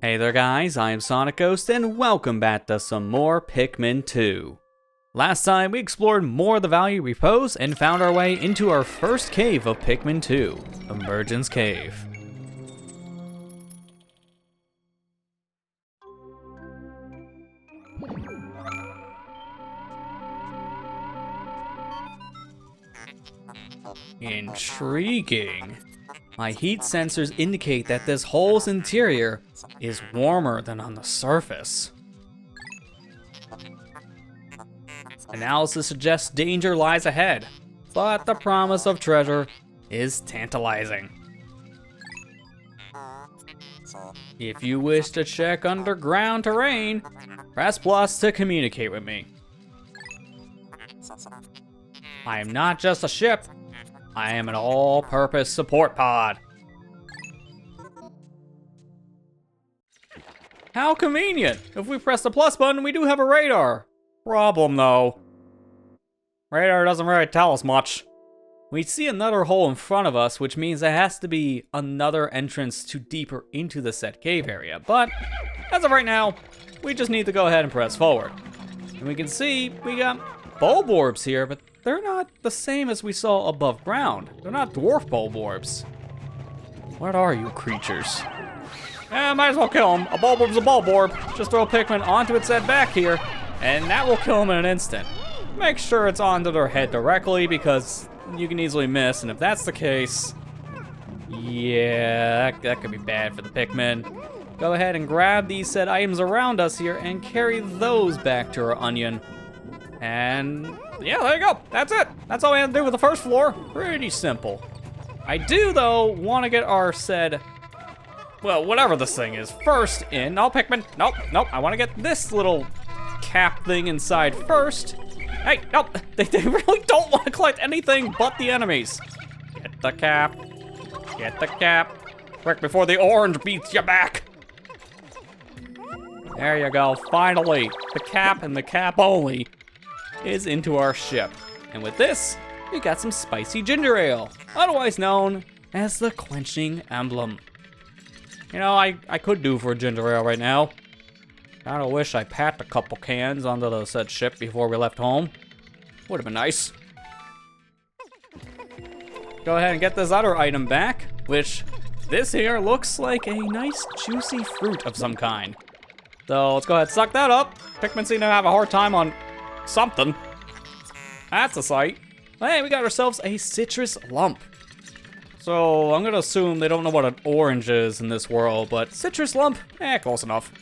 Hey there guys, I am SonicGhost and welcome back to some more Pikmin 2. Last time we explored more of the Valley of Repose and found our way into our first cave of Pikmin 2, Emergence Cave. Intriguing. My heat sensors indicate that this hole's interior is warmer than on the surface. Analysis suggests danger lies ahead, but the promise of treasure is tantalizing. If you wish to check underground terrain, press plus to communicate with me. I am not just a ship, I am an all-purpose support pod. How convenient! If we press the plus button, we do have a radar. Problem though, radar doesn't really tell us much. We see another hole in front of us, which means there has to be another entrance to deeper into the set cave area. But as of right now, we just need to go ahead and press forward. And we can see we got bulb orbs here, but they're not the same as we saw above ground. They're not dwarf bulb orbs. What are you creatures? Might as well kill them. A bulb orb's a bulb orb. Just throw Pikmin onto its head back here, and that will kill them in an instant. Make sure it's onto their head directly because you can easily miss, and if that's the case, yeah, that could be bad for the Pikmin. Go ahead and grab these said items around us here and carry those back to our onion. And yeah, there you go. That's it. That's all we have to do with the first floor. Pretty simple. I do, though, want to get our said, well, whatever this thing is, first in. No, Pikmin. Nope, nope. I want to get this little cap thing inside first. Hey, nope. They really don't want to collect anything but the enemies. Get the cap. Get the cap. Quick before the orange beats you back. There you go. Finally, the cap and the cap only is into our ship. And with this, we got some spicy ginger ale, otherwise known as the quenching emblem. You know, I could do for a ginger ale right now. Kinda wish I packed a couple cans onto the said ship before we left home. Would have been nice. Go ahead and get this other item back, which this here looks like a nice juicy fruit of some kind. So let's go ahead and suck that up. Pikmin seem to have a hard time on something. That's a sight. Hey, we got ourselves a citrus lump. So I'm gonna assume they don't know what an orange is in this world, but citrus lump, close enough.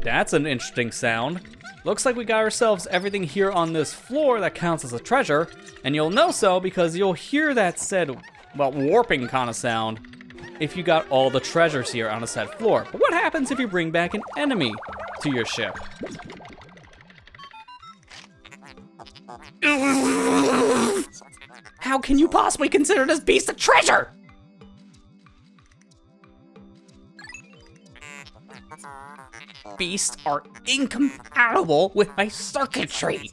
That's an interesting sound. Looks like we got ourselves everything here on this floor that counts as a treasure, and you'll know so because you'll hear that said, well, warping kind of sound if you got all the treasures here on a set floor. But what happens if you bring back an enemy to your ship? How can you possibly consider this beast a treasure? Beasts are incompatible with my circuitry.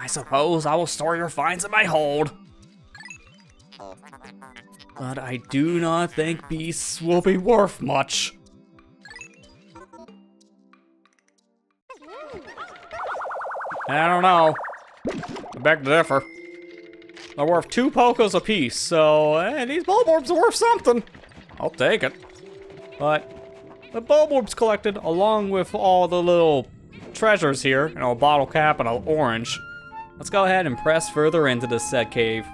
I suppose I will store your finds in my hold. But I do not think beasts will be worth much. I don't know. I beg to differ. They're worth 2 Pokos apiece, so these bulb orbs are worth something. I'll take it. But the bulb orbs collected, along with all the little treasures here, you know, a bottle cap and an orange. Let's go ahead and press further into this set cave.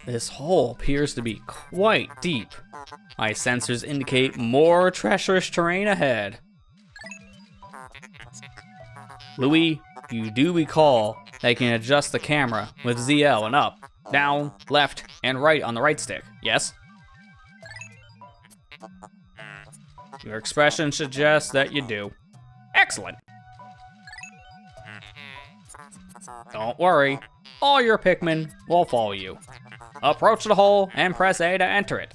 This hole appears to be quite deep. My sensors indicate more treacherous terrain ahead. Louis, you do recall that you can adjust the camera with ZL and up, down, left, and right on the right stick, yes? Your expression suggests that you do. Excellent. Don't worry, all your Pikmin will follow you. Approach the hole and press A to enter it.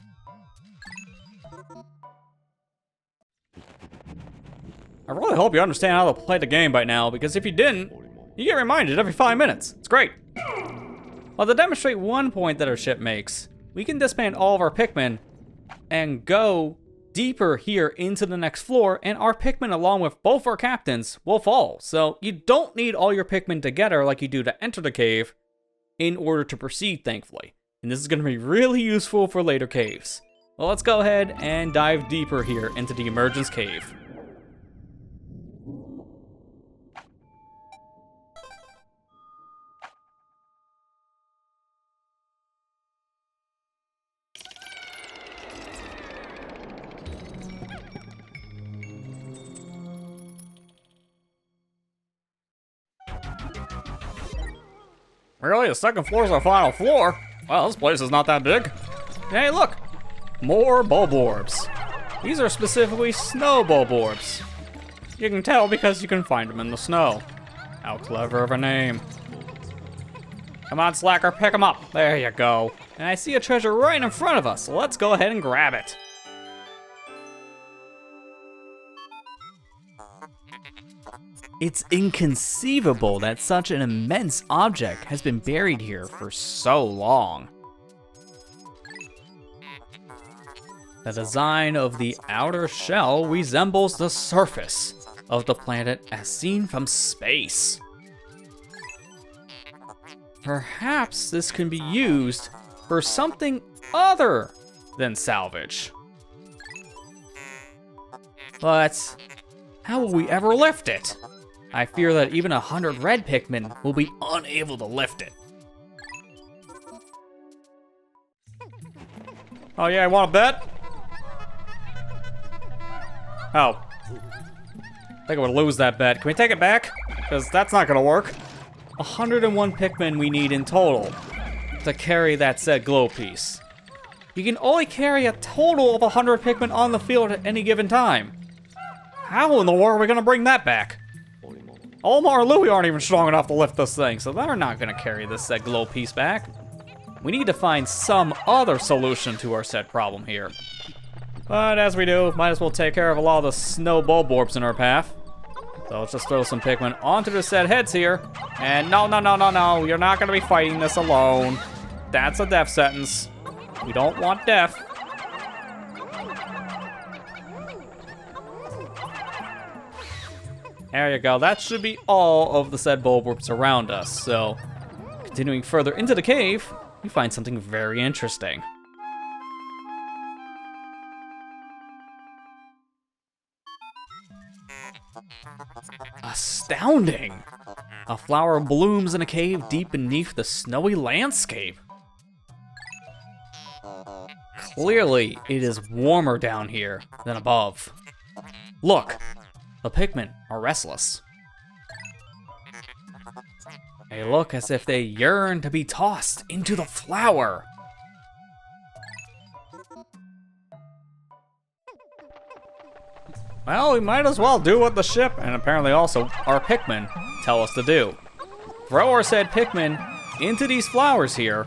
I really hope you understand how to play the game by now, because if you didn't, You get reminded every 5 minutes. It's great. Well, to demonstrate one point that our ship makes, we can disband all of our Pikmin and go deeper here into the next floor, and our Pikmin, along with both our captains, will fall. So you don't need all your Pikmin together like you do to enter the cave in order to proceed, thankfully. And this is going to be really useful for later caves. Well, let's go ahead and dive deeper here into the Emergence cave. Really? The second floor is our final floor? Well, this place is not that big. Hey, look! More Bulborbs. These are specifically snow Bulborbs. You can tell because you can find them in the snow. How clever of a name. Come on, Slacker, pick them up. There you go. And I see a treasure right in front of us, so let's go ahead and grab it. It's inconceivable that such an immense object has been buried here for so long. The design of the outer shell resembles the surface of the planet as seen from space. Perhaps this can be used for something other than salvage. But how will we ever lift it? I fear that even 100 red Pikmin will be unable to lift it. Oh yeah, want to bet? Oh. I think I would lose that bet. Can we take it back? Because that's not gonna work. 101 Pikmin we need in total to carry that said glow piece. You can only carry a total of 100 Pikmin on the field at any given time. How in the world are we gonna bring that back? Olimar and Louie aren't even strong enough to lift this thing, so they're not gonna carry this said glow piece back. We need to find some other solution to our said problem here. But as we do, might as well take care of a lot of the snow Bulborbs in our path. So let's just throw some Pikmin onto the said heads here. And no, you're not gonna be fighting this alone. That's a death sentence. We don't want death. There you go, that should be all of the said Bulborbs around us. So, continuing further into the cave, we find something very interesting. Astounding! A flower blooms in a cave deep beneath the snowy landscape. Clearly, it is warmer down here than above. Look! The Pikmin are restless. They look as if they yearn to be tossed into the flower. Well, we might as well do what the ship, and apparently also our Pikmin, tell us to do. Throw our said Pikmin into these flowers here,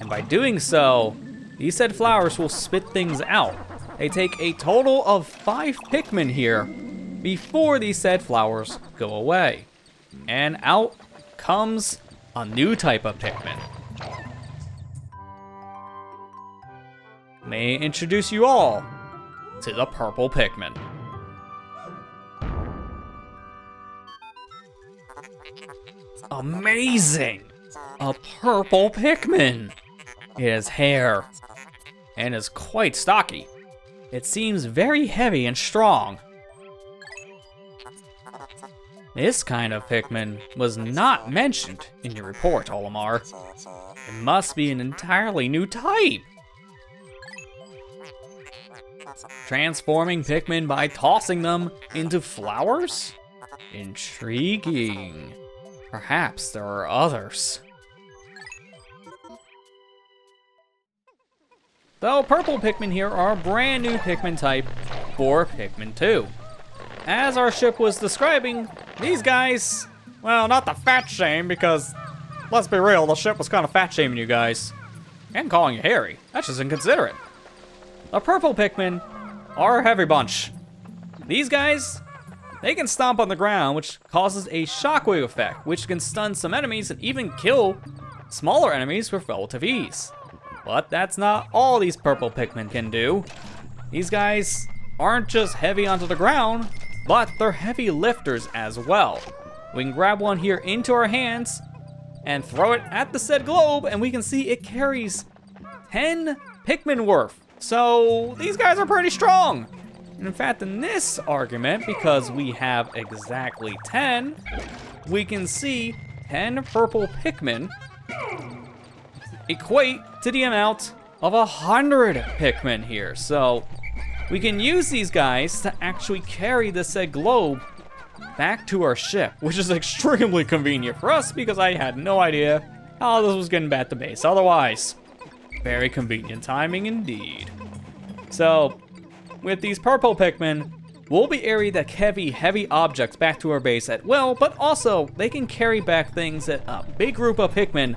and by doing so, these said flowers will spit things out. They take a total of 5 Pikmin here before these said flowers go away. And out comes a new type of Pikmin. May I introduce you all to the purple Pikmin. Amazing! A purple Pikmin! It has hair and is quite stocky. It seems very heavy and strong. This kind of Pikmin was not mentioned in your report, Olimar. It must be an entirely new type. Transforming Pikmin by tossing them into flowers? Intriguing. Perhaps there are others. Though purple Pikmin here are a brand new Pikmin type for Pikmin 2. As our ship was describing, these guys, well, not the fat shame, because let's be real, the ship was kind of fat shaming you guys. And calling you hairy. That's just inconsiderate. The purple Pikmin are a heavy bunch. These guys, they can stomp on the ground, which causes a shockwave effect, which can stun some enemies and even kill smaller enemies with relative ease. But that's not all these purple Pikmin can do. These guys aren't just heavy onto the ground, but they're heavy lifters as well. We can grab one here into our hands and throw it at the said globe, and we can see it carries 10 Pikmin worth. So these guys are pretty strong. And in fact, in this argument, because we have exactly 10, we can see 10 purple Pikmin equate to the amount of 100 Pikmin here. So we can use these guys to actually carry the said globe back to our ship, which is extremely convenient for us because I had no idea how this was getting back to base. Otherwise, very convenient timing indeed. So with these purple Pikmin, we'll be able to carry heavy objects back to our base at will, but also they can carry back things that a big group of Pikmin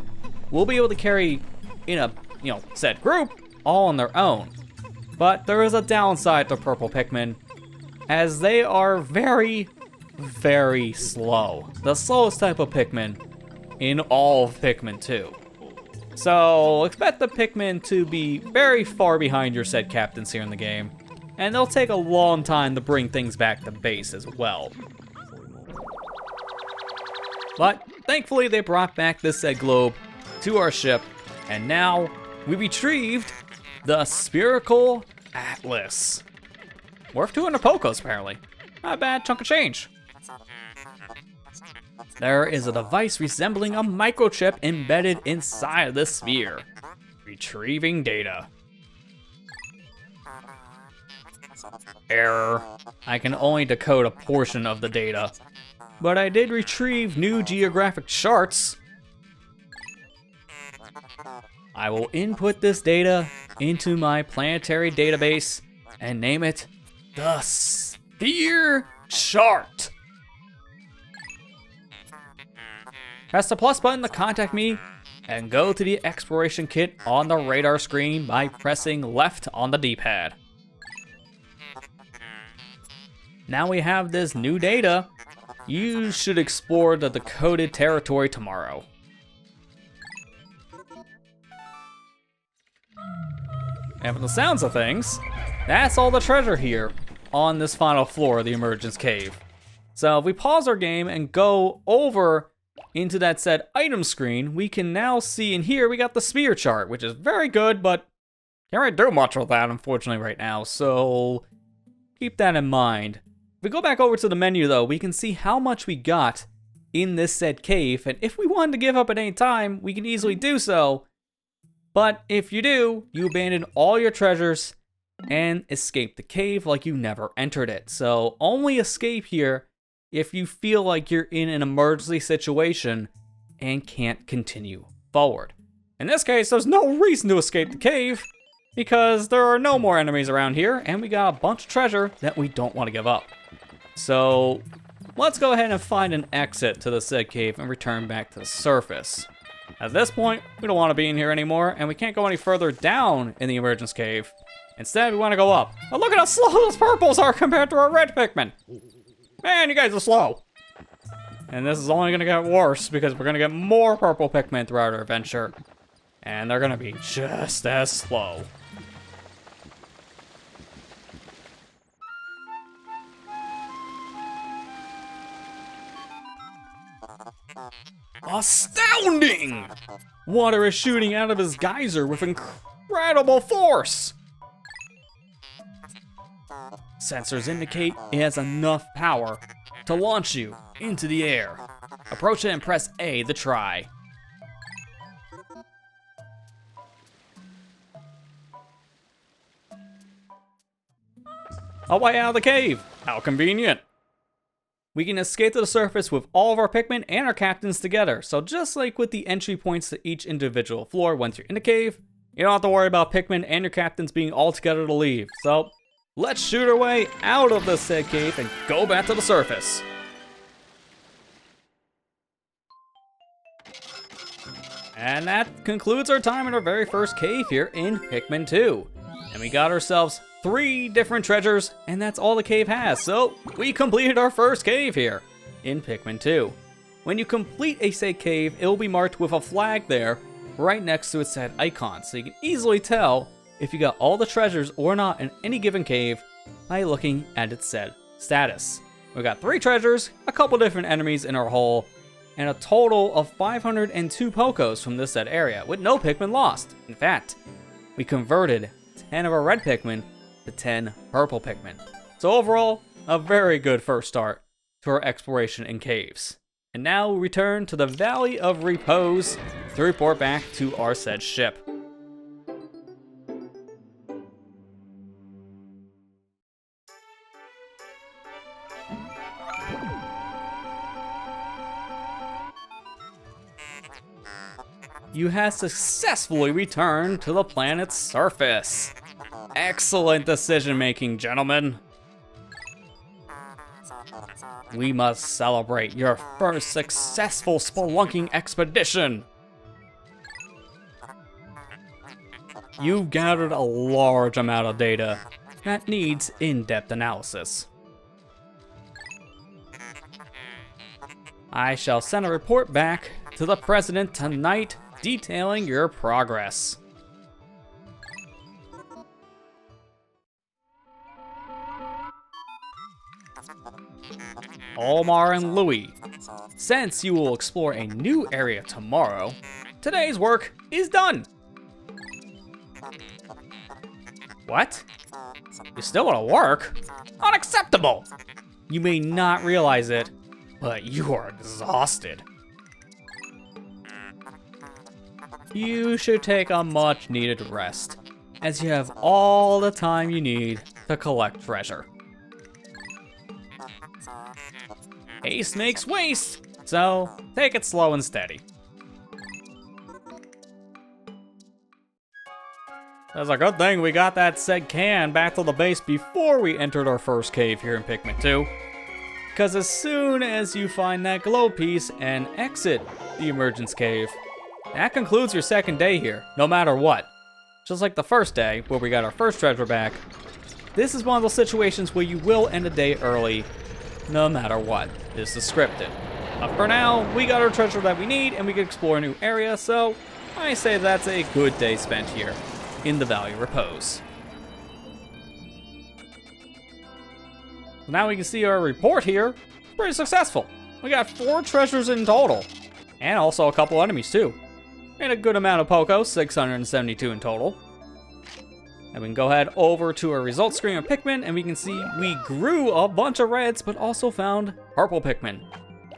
will be able to carry in a, said group all on their own. But there is a downside to purple Pikmin, as they are very, very slow. The slowest type of Pikmin in all of Pikmin 2. So expect the Pikmin to be very far behind your said captains here in the game, and they'll take a long time to bring things back to base as well. But thankfully they brought back this said globe to our ship, and now we retrieved the Spherical Atlas. Worth 200 Pokos apparently. Not a bad chunk of change. There is a device resembling a microchip embedded inside the sphere. Retrieving data. Error. I can only decode a portion of the data. But I did retrieve new geographic charts. I will input this data into my planetary database and name it the Sphere Chart. Press the plus button to contact me and go to the exploration kit on the radar screen by pressing left on the D-pad. Now we have this new data. You should explore the decoded territory tomorrow. And from the sounds of things, that's all the treasure here on this final floor of the Emergence Cave. So if we pause our game and go over into that said item screen, we can now see in here we got the sphere chart, which is very good, but can't really do much with that unfortunately right now, so keep that in mind. If we go back over to the menu though, we can see how much we got in this said cave, and if we wanted to give up at any time, we can easily do so. But if you do, you abandon all your treasures and escape the cave like you never entered it. So only escape here if you feel like you're in an emergency situation and can't continue forward. In this case, there's no reason to escape the cave because there are no more enemies around here and we got a bunch of treasure that we don't want to give up. So let's go ahead and find an exit to the said cave and return back to the surface. At this point, we don't want to be in here anymore and we can't go any further down in the Emergence Cave. Instead, we want to go up. But look at how slow those purples are compared to our red Pikmin. Man, you guys are slow. And this is only going to get worse because we're going to get more purple Pikmin throughout our adventure. And they're going to be just as slow. Astounding! Water is shooting out of his geyser with incredible force. Sensors indicate it has enough power to launch you into the air. Approach it and press A to try. A way out of the cave. How convenient. We can escape to the surface with all of our Pikmin and our captains together. So just like with the entry points to each individual floor once you're in the cave, you don't have to worry about Pikmin and your captains being all together to leave. So let's shoot our way out of this said cave and go back to the surface. And that concludes our time in our very first cave here in Pikmin 2. And we got ourselves 3 different treasures, and that's all the cave has. So we completed our first cave here in Pikmin 2. When you complete a said cave, it will be marked with a flag there right next to its said icon, so you can easily tell if you got all the treasures or not in any given cave by looking at its said status. We got 3 treasures, a couple different enemies in our hole, and a total of 502 Pokos from this said area, with no Pikmin lost. In fact, we converted 10 of our red Pikmin to 10 purple Pikmin. So overall, a very good first start to our exploration in caves. And now we return to the Valley of Repose to report back to our said ship. You have successfully returned to the planet's surface. Excellent decision making, gentlemen. We must celebrate your first successful spelunking expedition. You've gathered a large amount of data that needs in-depth analysis. I shall send a report back to the President tonight detailing your progress. Omar and Louie, since you will explore a new area tomorrow, today's work is done. What? You still want to work? Unacceptable! You may not realize it, but you are exhausted. You should take a much needed rest, as you have all the time you need to collect treasure. Haste makes waste, so take it slow and steady. That's a good thing we got that said can back to the base before we entered our first cave here in Pikmin 2. Because as soon as you find that glow piece and exit the Emergence cave, that concludes your second day here, no matter what. Just like the first day, where we got our first treasure back, this is one of those situations where you will end a day early, no matter what. This is scripted. But for now, we got our treasure that we need, and we can explore a new area, so I say that's a good day spent here in the Valley of Repose. Now we can see our report here. Pretty successful. We got 4 treasures in total, and also a couple enemies too. Made a good amount of Pokos, 672 in total. And we can go ahead over to our results screen of Pikmin, and we can see we grew a bunch of reds, but also found purple Pikmin.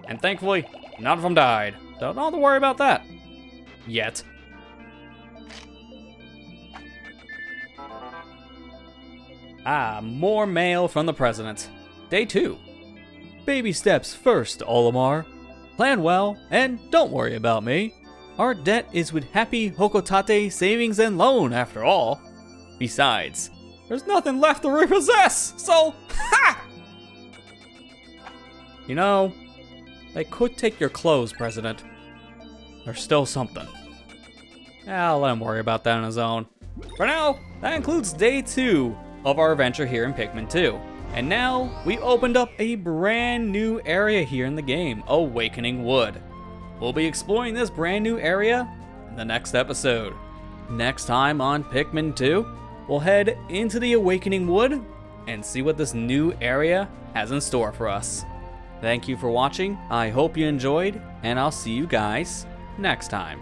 And thankfully, none of them died. Don't have to worry about that. Yet. Ah, more mail from the President. Day 2. Baby steps first, Olimar. Plan well, and don't worry about me. Our debt is with Happy Hokotate Savings and Loan, after all. Besides, there's nothing left to repossess, so ha! You know, they could take your clothes, President. There's still something. I'll let him worry about that on his own. For now, that includes day 2 of our adventure here in Pikmin 2. And now, we opened up a brand new area here in the game, Awakening Wood. We'll be exploring this brand new area in the next episode. Next time on Pikmin 2, we'll head into the Awakening Wood and see what this new area has in store for us. Thank you for watching, I hope you enjoyed, and I'll see you guys next time.